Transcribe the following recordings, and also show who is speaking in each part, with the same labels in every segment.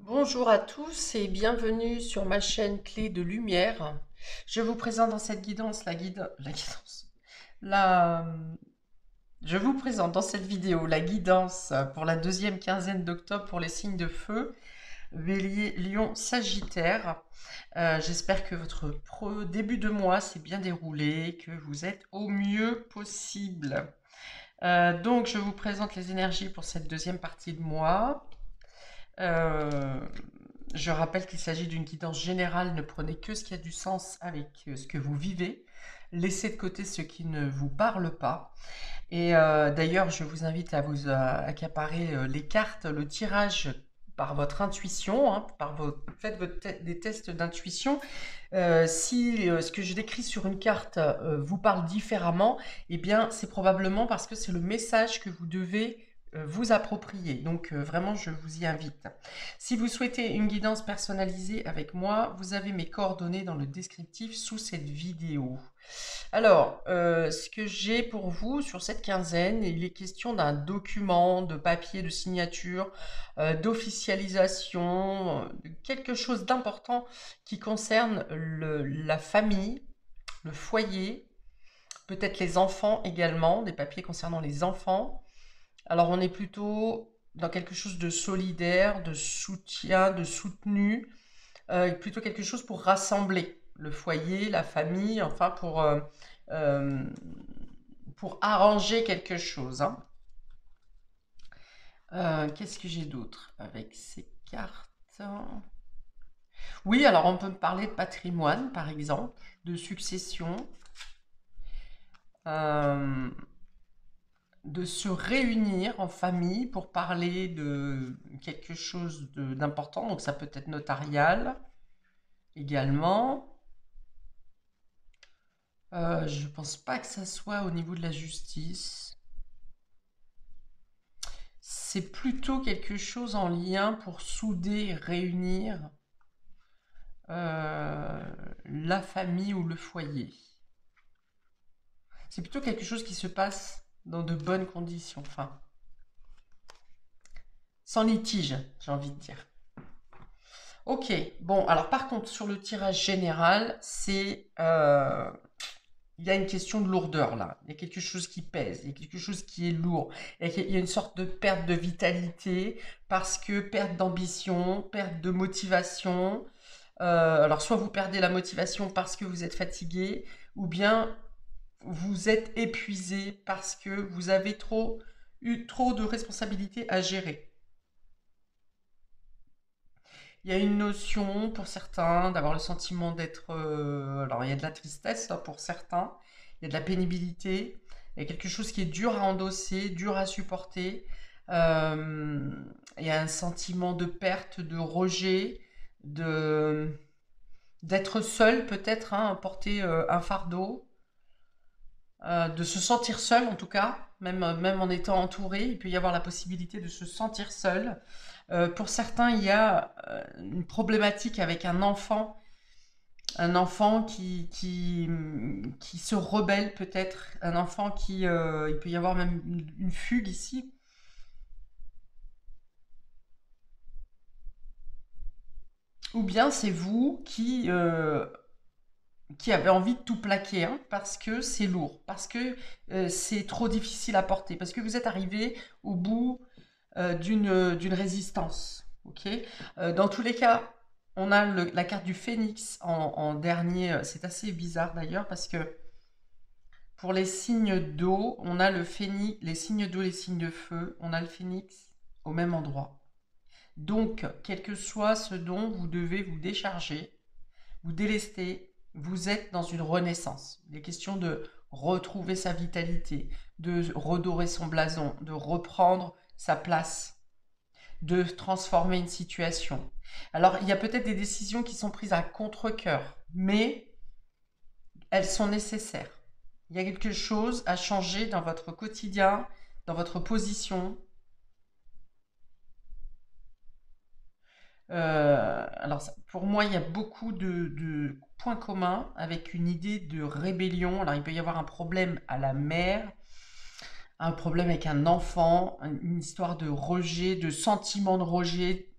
Speaker 1: Bonjour à tous et bienvenue sur ma chaîne Clé de Lumière. Je vous présente dans cette guidance la, je vous présente dans cette vidéo la guidance pour la deuxième quinzaine d'octobre pour les signes de feu, Bélier, Lion, Sagittaire. J'espère que votre début de mois s'est bien déroulé, que vous êtes au mieux possible. Donc je vous présente les énergies pour cette deuxième partie de mois. Euh, je rappelle qu'il s'agit d'une guidance générale. Ne prenez que ce qui a du sens avec ce que vous vivez. Laissez de côté ce qui ne vous parle pas. Et d'ailleurs, je vous invite à vous accaparer les cartes, le tirage par votre intuition, hein, faites des tests d'intuition. Si ce que je décris sur une carte vous parle différemment, eh bien, c'est probablement parce que c'est le message que vous devez vous approprier. Donc, vraiment, je vous y invite. Si vous souhaitez une guidance personnalisée avec moi, vous avez mes coordonnées dans le descriptif sous cette vidéo. Alors, ce que j'ai pour vous sur cette quinzaine, il est question d'un document, de papier, de signature, d'officialisation, quelque chose d'important qui concerne la famille, le foyer, peut-être les enfants également, des papiers concernant les enfants. Alors, on est plutôt dans quelque chose de solidaire, de soutien, de soutenu, plutôt quelque chose pour rassembler le foyer, la famille, enfin euh, pour arranger quelque chose, hein. Qu'est-ce que j'ai d'autre avec ces cartes? Oui, alors on peut me parler de patrimoine, par exemple, de succession, euh, de se réunir en famille pour parler de quelque chose d'important. Donc ça peut être notarial également. Je pense pas que ça soit au niveau de la justice. C'est plutôt quelque chose en lien pour souder, réunir la famille ou le foyer. C'est plutôt quelque chose qui se passe dans de bonnes conditions, enfin, sans litige, j'ai envie de dire. Ok, bon, alors par contre, sur le tirage général, il y a une question de lourdeur là. Il y a quelque chose qui pèse, il y a quelque chose qui est lourd. Il y a une sorte de perte de vitalité parce que perte d'ambition, perte de motivation. Alors soit vous perdez la motivation parce que vous êtes fatigué, ou bien vous êtes épuisé parce que vous avez eu trop de responsabilités à gérer. Il y a une notion pour certains d'avoir le sentiment d'être... alors il y a de la tristesse hein, pour certains, il y a de la pénibilité, il y a quelque chose qui est dur à endosser, dur à supporter. Euh, il y a un sentiment de perte, de rejet, de d'être seul peut-être, hein, porter un fardeau, de se sentir seul en tout cas, même en étant entouré, il peut y avoir la possibilité de se sentir seul. Pour certains, il y a une problématique avec un enfant qui se rebelle peut-être, un enfant il peut y avoir même une fugue ici. Ou bien c'est vous qui avez envie de tout plaquer, hein, parce que c'est lourd, parce que c'est trop difficile à porter, parce que vous êtes arrivé au bout d'une résistance. Ok. Dans tous les cas, on a la carte du phénix en dernier. C'est assez bizarre d'ailleurs parce que pour les signes d'eau, on a le phénix, les signes d'eau, les signes de feu, on a le phénix au même endroit. Donc, quel que soit ce dont vous devez vous décharger, vous délester, vous êtes dans une renaissance. Il est question de retrouver sa vitalité, de redorer son blason, de reprendre sa place, de transformer une situation. Alors, il y a peut-être des décisions qui sont prises à contre-cœur, mais elles sont nécessaires. Il y a quelque chose à changer dans votre quotidien, dans votre position. Pour moi, il y a beaucoup de points communs avec une idée de rébellion. Alors, il peut y avoir un problème à la mère, un problème avec un enfant, une histoire de rejet, de sentiment de rejet,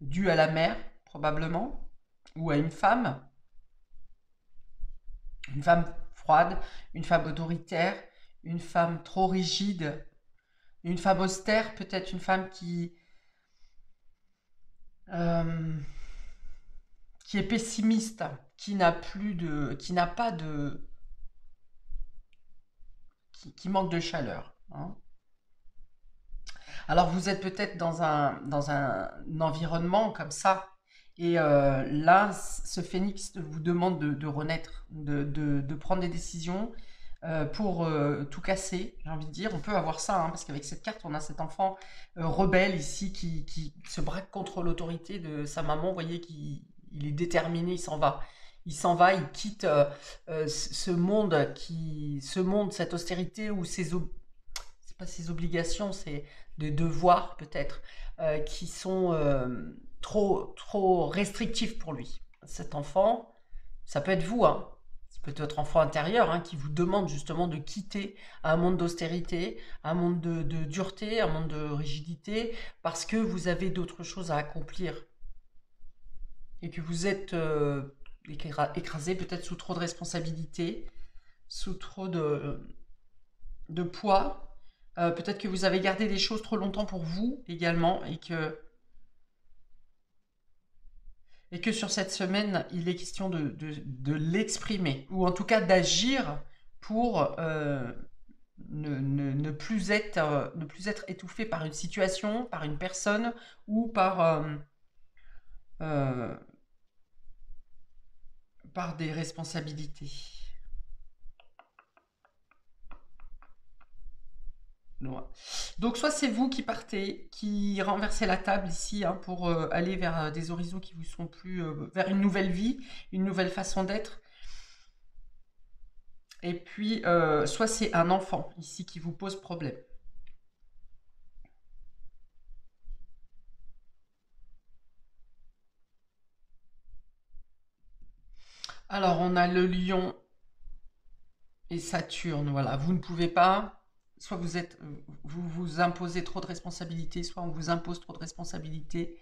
Speaker 1: dû à la mère, probablement, ou à une femme froide, une femme autoritaire, une femme trop rigide, une femme austère, peut-être une femme euh, qui est pessimiste, qui n'a pas de, qui manque de chaleur, hein. Alors vous êtes peut-être dans un environnement comme ça, et là, ce phénix vous demande de renaître, de prendre des décisions pour tout casser, j'ai envie de dire. On peut avoir ça, hein, parce qu'avec cette carte, on a cet enfant rebelle ici qui se braque contre l'autorité de sa maman. Vous voyez qu'il il est déterminé, il s'en va. Il s'en va, il quitte ce monde, cette austérité ou c'est pas ses obligations, c'est des devoirs peut-être qui sont trop restrictifs pour lui. Cet enfant, ça peut être vous, hein. Ça peut être votre enfant intérieur hein, qui vous demande justement de quitter un monde d'austérité, un monde de dureté, un monde de rigidité, parce que vous avez d'autres choses à accomplir et que vous êtes écrasé peut-être sous trop de responsabilités, sous trop de poids. Peut-être que vous avez gardé des choses trop longtemps pour vous également et que sur cette semaine, il est question de l'exprimer ou en tout cas d'agir pour ne plus être étouffé par une situation, par une personne ou euh, par des responsabilités. Donc soit c'est vous qui partez, qui renversez la table ici hein, pour aller vers des horizons qui vous sont plus... vers une nouvelle vie, une nouvelle façon d'être. Et puis soit c'est un enfant ici qui vous pose problème. Alors on a le lion et Saturne, voilà. Vous ne pouvez pas, soit vous vous imposez trop de responsabilités, soit on vous impose trop de responsabilités,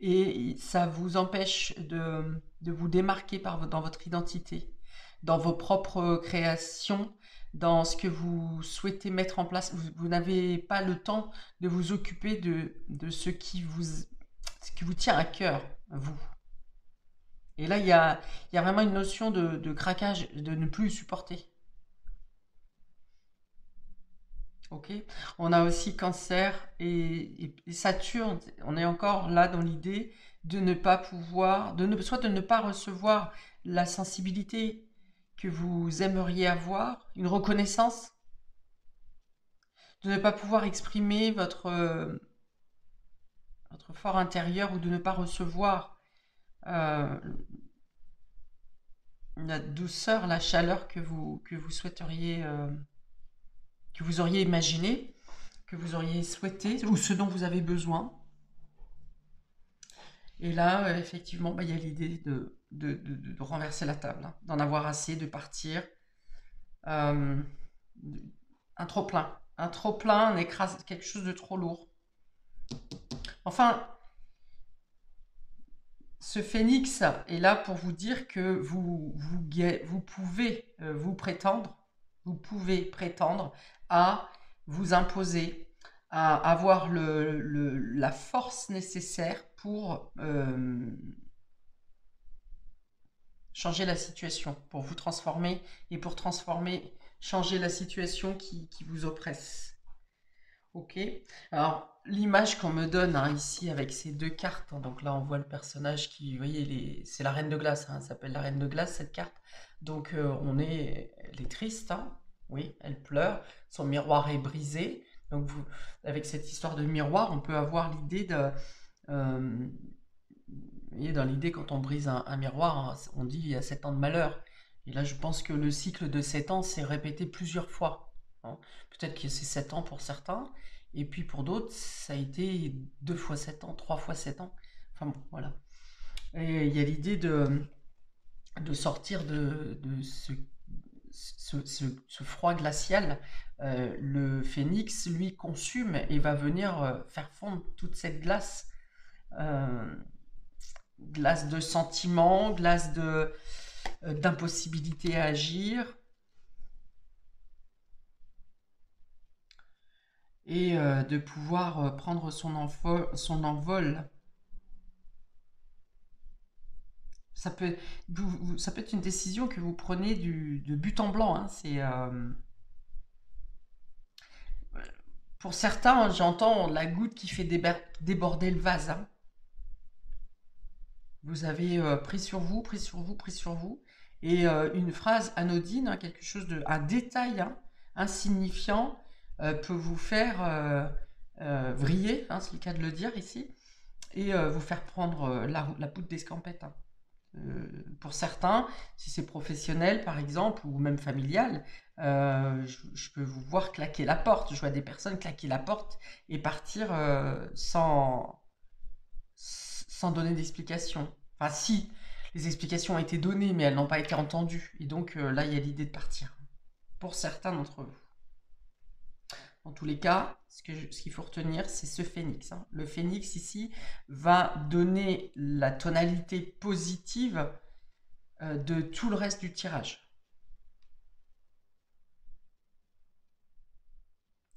Speaker 1: et ça vous empêche de vous démarquer dans votre identité, dans vos propres créations, dans ce que vous souhaitez mettre en place. Vous n'avez pas le temps de vous occuper de ce qui vous tient à cœur, vous. Et là, il y a vraiment une notion de craquage, de ne plus supporter. Ok. On a aussi Cancer et Saturne. On est encore là dans l'idée de ne pas pouvoir, soit de ne pas recevoir la sensibilité que vous aimeriez avoir, une reconnaissance, de ne pas pouvoir exprimer votre fort intérieur ou de ne pas recevoir euh, la douceur, la chaleur que vous souhaiteriez, que vous auriez imaginé, que vous auriez souhaité ou ce dont vous avez besoin. Et là, effectivement, bah, il y a l'idée de renverser la table, hein, d'en avoir assez, de partir. Euh, un trop-plein. Un trop-plein, un écrase, quelque chose de trop lourd. Enfin, ce phénix est là pour vous dire que vous pouvez vous pouvez prétendre à vous imposer, à avoir la force nécessaire pour changer la situation, pour vous transformer et pour transformer, changer la situation qui vous oppresse. Ok. Alors, l'image qu'on me donne hein, ici avec ces deux cartes, hein, donc là on voit le personnage qui, vous voyez, c'est la Reine de Glace, hein, elle s'appelle la Reine de Glace cette carte. Donc elle est triste, hein, oui, elle pleure, son miroir est brisé. Donc avec cette histoire de miroir, on peut avoir l'idée euh, vous voyez, dans l'idée, quand on brise un miroir, hein, on dit il y a 7 ans de malheur. Et là, je pense que le cycle de 7 ans s'est répété plusieurs fois, hein. Peut-être que c'est 7 ans pour certains, et puis pour d'autres, ça a été 2 fois 7 ans, 3 fois 7 ans. Enfin bon, voilà. Et il y a l'idée de sortir de ce froid glacial. Le phénix, lui, consume et va venir faire fondre toute cette glace. Euh, glace de sentiment, glace d'impossibilité à agir. Et de pouvoir prendre son envol. Ça peut, ça peut être une décision que vous prenez de but en blanc. Hein. Pour certains, j'entends la goutte qui fait déborder le vase. Hein. Vous avez pris sur vous, pris sur vous, pris sur vous. Et une phrase anodine, hein, quelque chose un détail hein, insignifiant peut vous faire vriller, hein, c'est le cas de le dire ici, et vous faire prendre la poudre d'escampette. Hein. Pour certains, si c'est professionnel par exemple, ou même familial, je peux vous voir claquer la porte. Je vois des personnes claquer la porte et partir sans donner d'explication. Enfin si, les explications ont été données, mais elles n'ont pas été entendues. Et donc là, il y a l'idée de partir. Pour certains d'entre vous. Dans tous les cas, ce qu'il faut retenir, c'est ce phénix. Hein. Le phénix, ici, va donner la tonalité positive de tout le reste du tirage.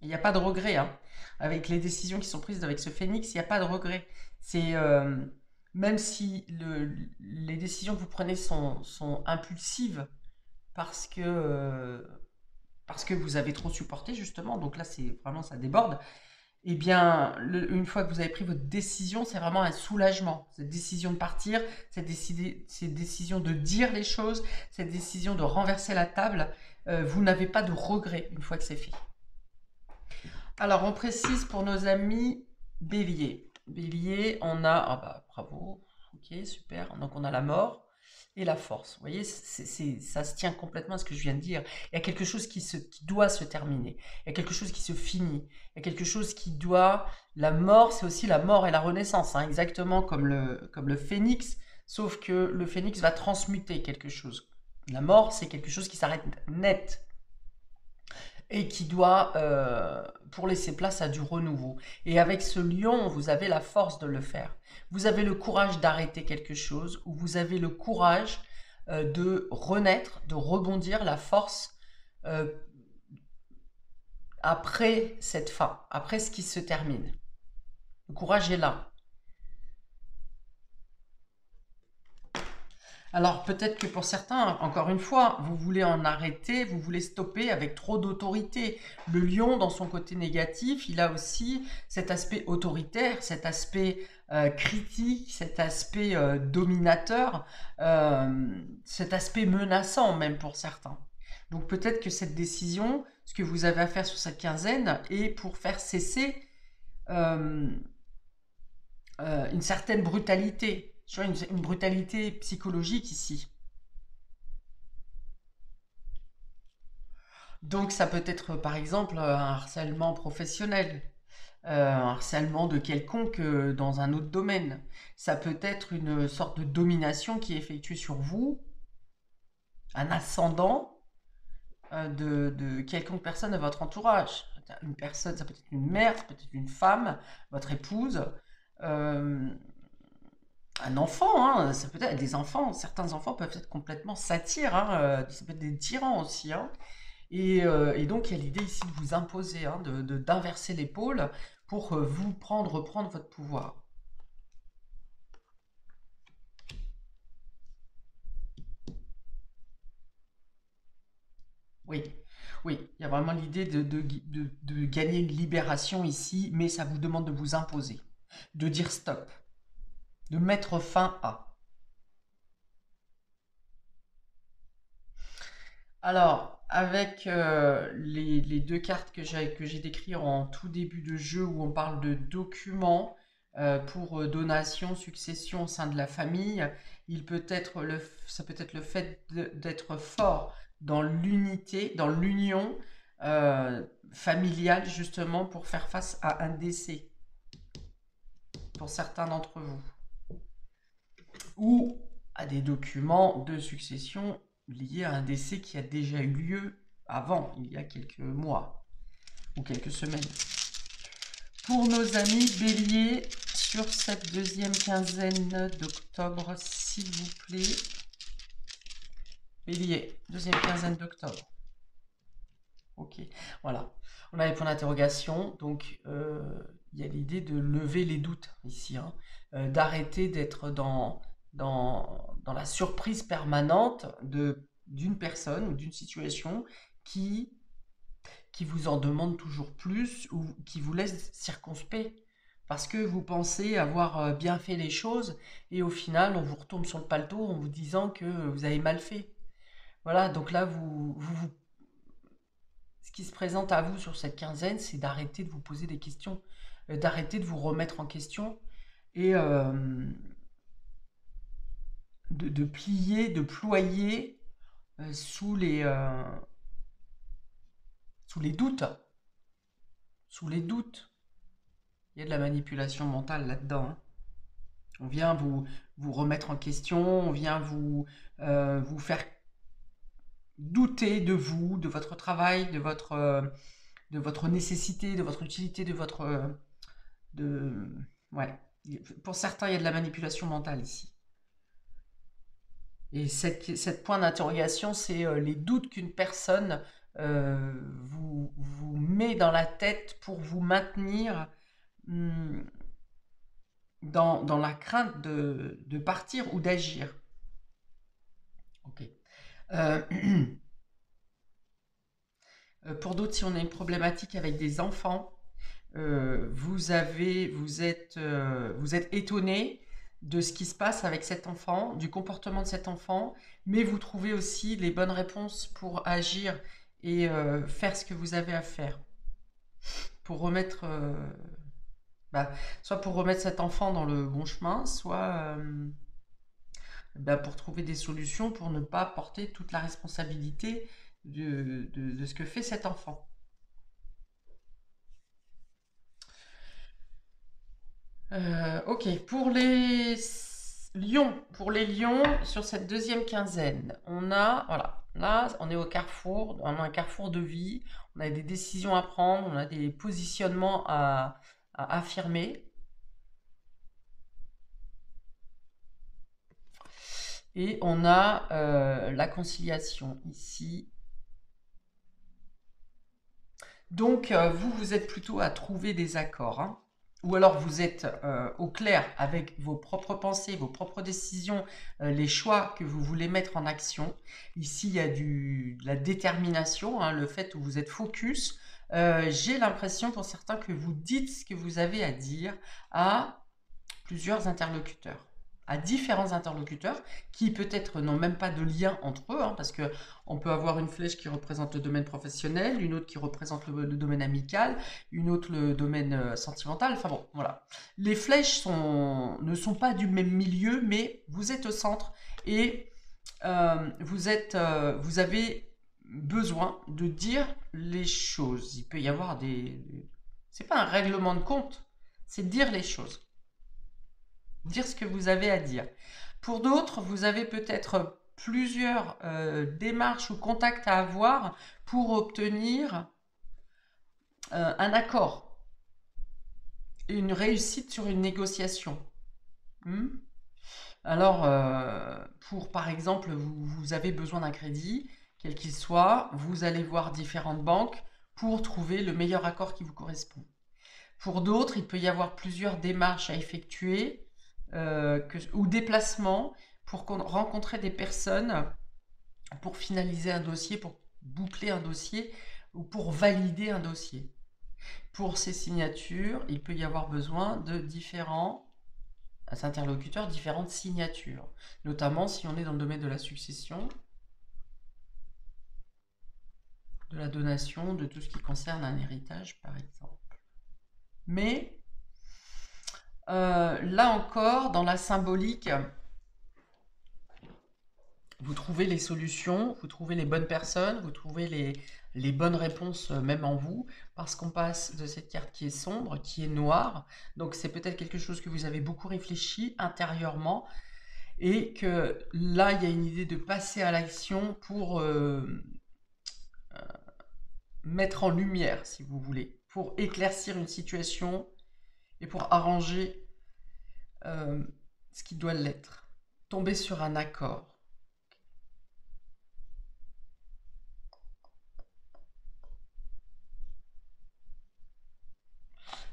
Speaker 1: Il n'y a pas de regret. Hein. Avec les décisions qui sont prises avec ce phénix, il n'y a pas de regret. C'est même si les décisions que vous prenez sont impulsives parce que vous avez trop supporté justement, donc là c'est vraiment ça déborde, et bien une fois que vous avez pris votre décision, c'est vraiment un soulagement, cette décision de partir, cette décision de dire les choses, cette décision de renverser la table, vous n'avez pas de regret une fois que c'est fait. Alors on précise pour nos amis Bélier. Bélier, on a, ah bah bravo, ok super, donc on a la mort et la force. Vous voyez, ça se tient complètement à ce que je viens de dire. Il y a quelque chose qui doit se terminer. Il y a quelque chose qui se finit. Il y a quelque chose qui doit... La mort, c'est aussi la mort et la renaissance, hein, exactement comme le phénix, sauf que le phénix va transmuter quelque chose. La mort, c'est quelque chose qui s'arrête net et qui doit, pour laisser place à du renouveau. Et avec ce lion, vous avez la force de le faire. Vous avez le courage d'arrêter quelque chose, ou vous avez le courage de renaître, de rebondir, la force après cette fin, après ce qui se termine. Le courage est là. Alors peut-être que pour certains, encore une fois, vous voulez en arrêter, vous voulez stopper avec trop d'autorité. Le lion, dans son côté négatif, il a aussi cet aspect autoritaire, cet aspect critique, cet aspect dominateur, cet aspect menaçant même pour certains. Donc peut-être que cette décision, ce que vous avez à faire sur cette quinzaine, est pour faire cesser une certaine brutalité. Je vois une brutalité psychologique ici. Donc ça peut être par exemple un harcèlement professionnel, un harcèlement de quelconque dans un autre domaine. Ça peut être une sorte de domination qui est effectuée sur vous, un ascendant de quelconque personne de votre entourage. Une personne, ça peut être une mère, ça peut être une femme, votre épouse, un enfant, hein, ça peut être des enfants. Certains enfants peuvent être complètement satires, hein, ça peut être des tyrans aussi. Hein. Et donc, il y a l'idée ici de vous imposer, hein, d'inverser l'épaule pour reprendre votre pouvoir. Oui, oui, il y a vraiment l'idée de gagner une libération ici, mais ça vous demande de vous imposer, de dire stop, de mettre fin à. Alors, avec les deux cartes que j'ai décrites en tout début de jeu où on parle de documents pour donation, succession au sein de la famille, ça peut être le fait d'être fort dans l'unité, dans l'union familiale justement pour faire face à un décès pour certains d'entre vous. Ou à des documents de succession liés à un décès qui a déjà eu lieu avant, il y a quelques mois ou quelques semaines. Pour nos amis Bélier sur cette deuxième quinzaine d'octobre, s'il vous plaît. Bélier, deuxième quinzaine d'octobre. Ok, voilà. On a les points d'interrogation, donc il y a l'idée de lever les doutes ici, hein, d'arrêter d'être dans la surprise permanente d'une personne ou d'une situation qui vous en demande toujours plus ou qui vous laisse circonspect. Parce que vous pensez avoir bien fait les choses et au final, on vous retombe sur le paletot en vous disant que vous avez mal fait. Voilà, donc là, ce qui se présente à vous sur cette quinzaine, c'est d'arrêter de vous poser des questions, d'arrêter de vous remettre en question et de plier, de ployer sous les doutes. Sous les doutes. Il y a de la manipulation mentale là-dedans, hein. On vient vous remettre en question, on vient vous faire douter de vous, de votre travail, de votre nécessité, de votre utilité, de, ouais. Pour certains, il y a de la manipulation mentale ici. Et cette point d'interrogation, c'est les doutes qu'une personne vous met dans la tête pour vous maintenir dans la crainte de partir ou d'agir. Ok. Euh, pour d'autres, si on a une problématique avec des enfants, vous êtes étonné de ce qui se passe avec cet enfant, du comportement de cet enfant, mais vous trouvez aussi les bonnes réponses pour agir et faire ce que vous avez à faire. Pour remettre, soit pour remettre cet enfant dans le bon chemin, soit pour trouver des solutions pour ne pas porter toute la responsabilité de ce que fait cet enfant. Ok, pour les lions, sur cette deuxième quinzaine, on a, voilà, là, on est au carrefour, on a un carrefour de vie, on a des décisions à prendre, on a des positionnements à affirmer. Et on a la conciliation ici. Donc, vous êtes plutôt à trouver des accords, hein. Ou alors vous êtes au clair avec vos propres pensées, vos propres décisions, les choix que vous voulez mettre en action. Ici, il y a de la détermination, hein, le fait où vous êtes focus. J'ai l'impression pour certains que vous dites ce que vous avez à dire à plusieurs interlocuteurs, à différents interlocuteurs qui peut-être n'ont même pas de lien entre eux, hein, parce que on peut avoir une flèche qui représente le domaine professionnel, une autre qui représente le domaine amical, une autre le domaine sentimental. Enfin bon, voilà. Les flèches ne sont pas du même milieu, mais vous êtes au centre et vous avez besoin de dire les choses. Il peut y avoir c'est pas un règlement de compte, c'est dire les choses. Dire ce que vous avez à dire. Pour d'autres, vous avez peut-être plusieurs démarches ou contacts à avoir pour obtenir un accord, une réussite sur une négociation. Alors, pour par exemple, vous avez besoin d'un crédit, quel qu'il soit, vous allez voir différentes banques pour trouver le meilleur accord qui vous correspond. Pour d'autres, il peut y avoir plusieurs démarches à effectuer ou déplacements pour rencontrer des personnes pour finaliser un dossier, pour boucler un dossier ou pour valider un dossier. Pour ces signatures, il peut y avoir besoin de différents interlocuteurs, différentes signatures, notamment si on est dans le domaine de la succession, de la donation, de tout ce qui concerne un héritage par exemple. Mais là encore, dans la symbolique, vous trouvez les solutions, vous trouvez les bonnes personnes, vous trouvez les bonnes réponses même en vous, parce qu'on passe de cette carte qui est sombre, qui est noire. Donc c'est peut-être quelque chose que vous avez beaucoup réfléchi intérieurement, et que là, il y a une idée de passer à l'action pour mettre en lumière, si vous voulez, pour éclaircir une situation et pour arranger euh, ce qui doit l'être. Tomber sur un accord.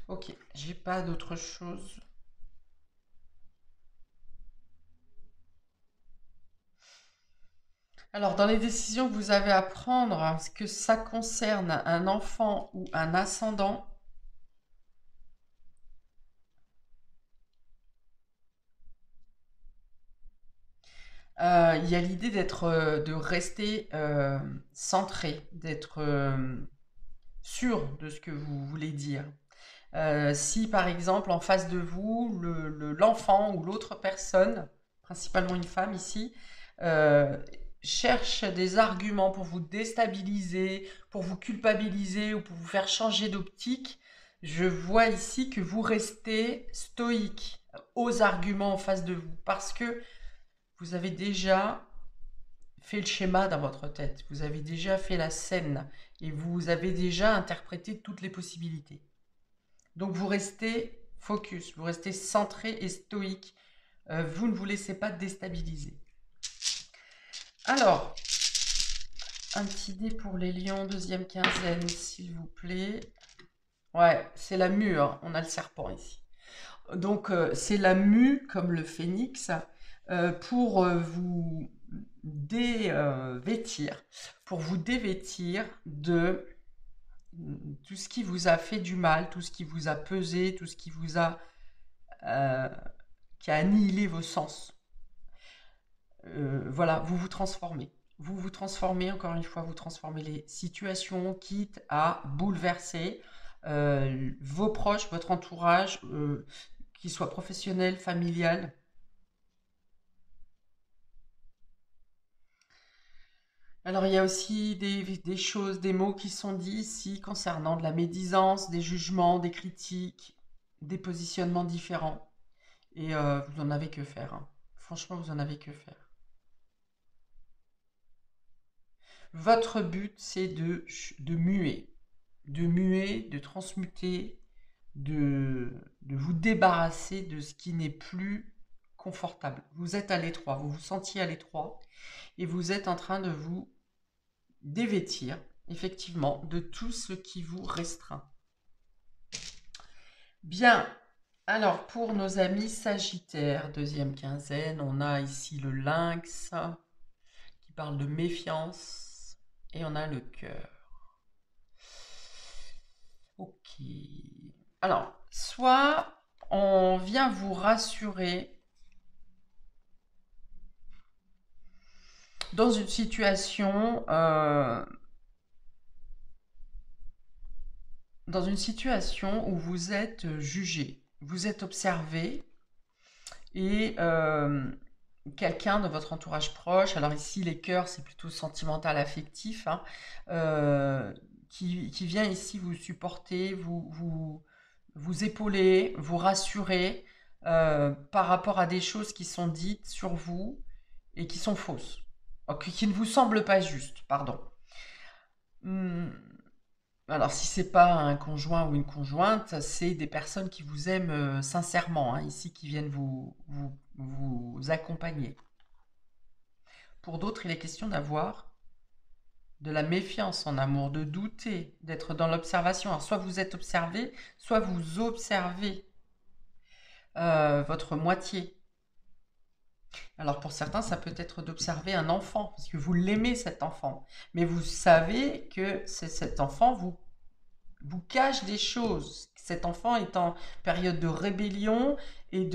Speaker 1: Ok, j'ai pas d'autre chose. Alors, dans les décisions que vous avez à prendre, est-ce que ça concerne un enfant ou un ascendant? Il y a l'idée d'être, de rester centré, d'être sûr de ce que vous voulez dire. Si par exemple en face de vous, l'enfant ou l'autre personne, principalement une femme ici, euh, cherche des arguments pour vous déstabiliser, pour vous culpabiliser ou pour vous faire changer d'optique, je vois ici que vous restez stoïque aux arguments en face de vous parce que vous avez déjà fait le schéma dans votre tête, vous avez déjà fait la scène et vous avez déjà interprété toutes les possibilités. Donc vous restez focus, vous restez centré et stoïque. Vous ne vous laissez pas déstabiliser. Alors, un petit dé pour les lions, deuxième quinzaine, s'il vous plaît. Ouais, c'est la mue, hein. On a le serpent ici. Donc c'est la mue, comme le phénix, pour vous dévêtir, pour vous dévêtir de tout ce qui vous a fait du mal, tout ce qui vous a pesé, tout ce qui vous a euh, qui a annihilé vos sens. Voilà, vous vous transformez. Vous vous transformez, encore une fois, vous transformez les situations, quitte à bouleverser vos proches, votre entourage, qu'il soit professionnel, familial. Alors, il y a aussi des choses, des mots qui sont dits ici concernant de la médisance, des jugements, des critiques, des positionnements différents. Et vous en avez que faire, hein. Franchement, vous en avez que faire. Votre but, c'est de muer, de transmuter, de vous débarrasser de ce qui n'est plus confortable. Vous êtes à l'étroit, vous vous sentiez à l'étroit et vous êtes en train de vous dévêtir, effectivement, de tout ce qui vous restreint. Bien, alors pour nos amis Sagittaires, deuxième quinzaine, on a ici le lynx qui parle de méfiance et on a le cœur. Ok. Alors, soit on vient vous rassurer dans une situation, où vous êtes jugé, vous êtes observé et quelqu'un de votre entourage proche, alors ici les cœurs c'est plutôt sentimental affectif, hein, qui vient ici vous supporter, vous épauler, vous rassurer par rapport à des choses qui sont dites sur vous et qui sont fausses, qui ne vous semblent pas justes, pardon. Hmm. Alors, si c'est pas un conjoint ou une conjointe, c'est des personnes qui vous aiment sincèrement, hein, ici, qui viennent vous accompagner. Pour d'autres, il est question d'avoir de la méfiance en amour, de douter, d'être dans l'observation. Alors, soit vous êtes observé, soit vous observez votre moitié. Alors, pour certains, ça peut être d'observer un enfant, parce que vous l'aimez, cet enfant. Mais vous savez que cet enfant vous cache des choses. Cet enfant est en période de rébellion et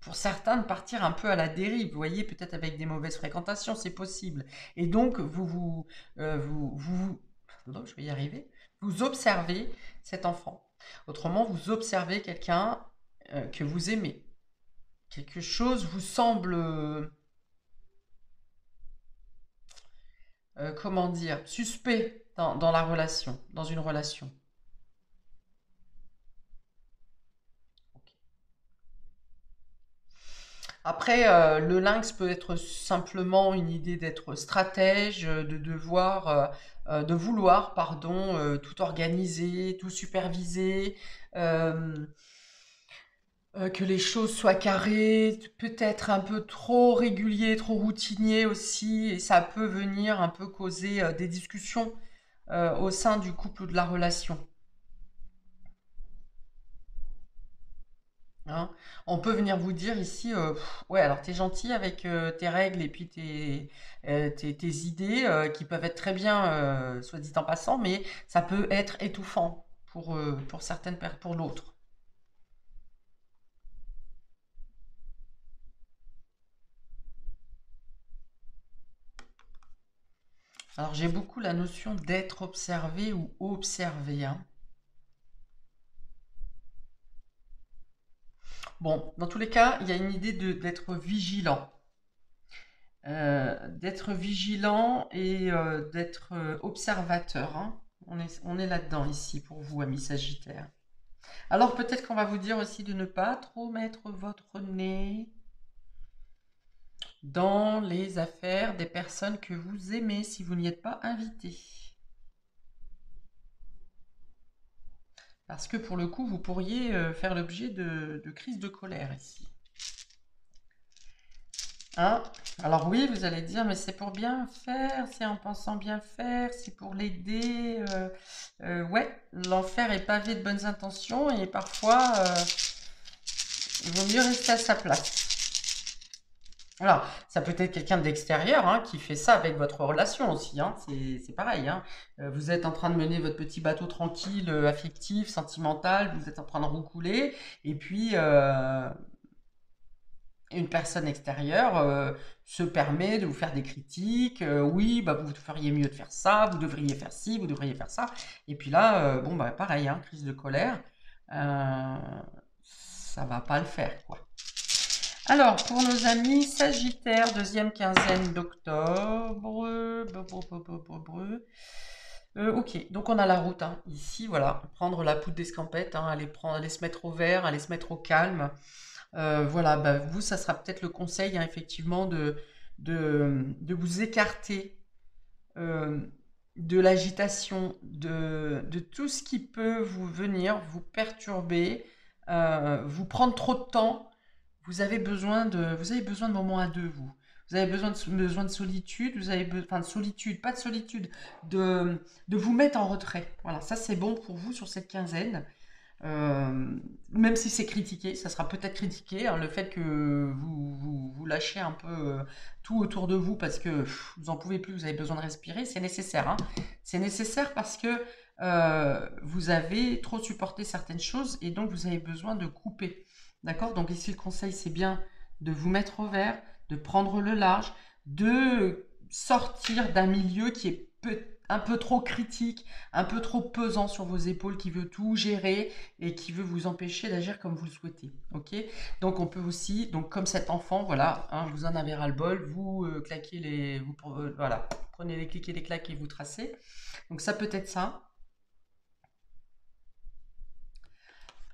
Speaker 1: pour certains, de partir un peu à la dérive. Vous voyez, peut-être avec des mauvaises fréquentations, c'est possible. Et donc, je vais y arriver. Vous observez cet enfant. Autrement, vous observez quelqu'un que vous aimez. Quelque chose vous semble, comment dire, suspect dans la relation, dans une relation. Après, le lynx peut être simplement une idée d'être stratège, de vouloir, pardon, tout organiser, tout superviser. euh, Que les choses soient carrées, peut-être un peu trop régulier, trop routinier aussi, et ça peut venir un peu causer des discussions au sein du couple ou de la relation. Hein. On peut venir vous dire ici, ouais, alors t'es gentil avec tes règles et puis tes idées qui peuvent être très bien, soit dit en passant, mais ça peut être étouffant pour certaines personnes, pour l'autre. Alors j'ai beaucoup la notion d'être observé ou observé, hein. Bon, dans tous les cas, il y a une idée d'être vigilant. D'être vigilant et d'être observateur, hein. On est là-dedans ici pour vous, amis Sagittaires. Alors peut-être qu'on va vous dire aussi de ne pas trop mettre votre nez dans les affaires des personnes que vous aimez si vous n'y êtes pas invité. Parce que pour le coup, vous pourriez faire l'objet de crises de colère ici. Hein? Alors oui, vous allez dire, mais c'est pour bien faire, c'est en pensant bien faire, c'est pour l'aider. Ouais, l'enfer est pavé de bonnes intentions et parfois, il vaut mieux rester à sa place. Alors, ça peut être quelqu'un d'extérieur hein, qui fait ça avec votre relation aussi. Hein, c'est pareil. Hein. Vous êtes en train de mener votre petit bateau tranquille, affectif, sentimental, vous êtes en train de roucouler, et puis une personne extérieure se permet de vous faire des critiques. Oui, bah, vous feriez mieux de faire ça, vous devriez faire ci, vous devriez faire ça. Et puis là, bon, bah, pareil, hein, crise de colère. Ça va pas le faire, quoi. Alors, pour nos amis Sagittaires, deuxième quinzaine d'octobre. Ok, donc on a la route hein, ici, voilà. Prendre la poudre d'escampette, hein, aller se mettre au vert, aller se mettre au calme. Voilà, bah, vous, ça sera peut-être le conseil, hein, effectivement, de vous écarter euh, de l'agitation, de tout ce qui peut vous venir, vous perturber, vous prendre trop de temps. Vous avez besoin de moments à deux, vous. Vous avez besoin de solitude, enfin de solitude, pas de solitude, de vous mettre en retrait. Voilà, ça c'est bon pour vous sur cette quinzaine. Euh, Même si c'est critiqué, ça sera peut-être critiqué, hein, le fait que vous lâchez un peu tout autour de vous parce que vous en pouvez plus, vous avez besoin de respirer, c'est nécessaire. Hein. C'est nécessaire parce que vous avez trop supporté certaines choses et donc vous avez besoin de couper. D'accord? Donc ici le conseil c'est bien de vous mettre au vert, de prendre le large, de sortir d'un milieu qui est un peu trop critique, un peu trop pesant sur vos épaules, qui veut tout gérer et qui veut vous empêcher d'agir comme vous le souhaitez. Ok? Donc on peut aussi, donc comme cet enfant, voilà, hein, vous en avez ras-le-bol, vous claquez voilà, prenez les clics et les claques et vous tracez. Donc ça peut être ça.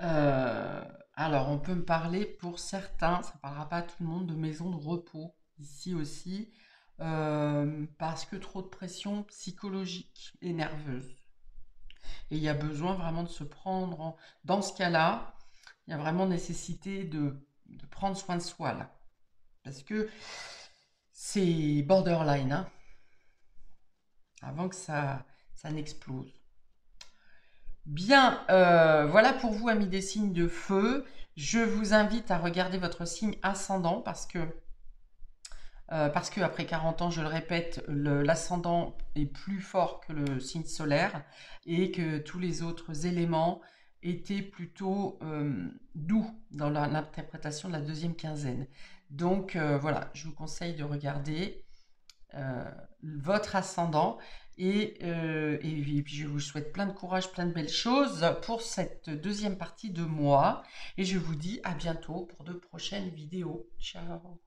Speaker 1: Euh, alors on peut me parler pour certains, ça ne parlera pas à tout le monde, de maison de repos ici aussi. Parce que trop de pression psychologique et nerveuse. Et il y a besoin vraiment de se prendre dans ce cas-là, il y a vraiment nécessité de prendre soin de soi là. Parce que c'est borderline, hein, avant que ça n'explose. Bien, voilà pour vous, amis des signes de feu. Je vous invite à regarder votre signe ascendant parce que après 40 ans, je le répète, l'ascendant est plus fort que le signe solaire et que tous les autres éléments étaient plutôt doux dans l'interprétation de la deuxième quinzaine. Donc voilà, je vous conseille de regarder votre ascendant et puis je vous souhaite plein de courage, plein de belles choses pour cette deuxième partie de mois et je vous dis à bientôt pour de prochaines vidéos. Ciao!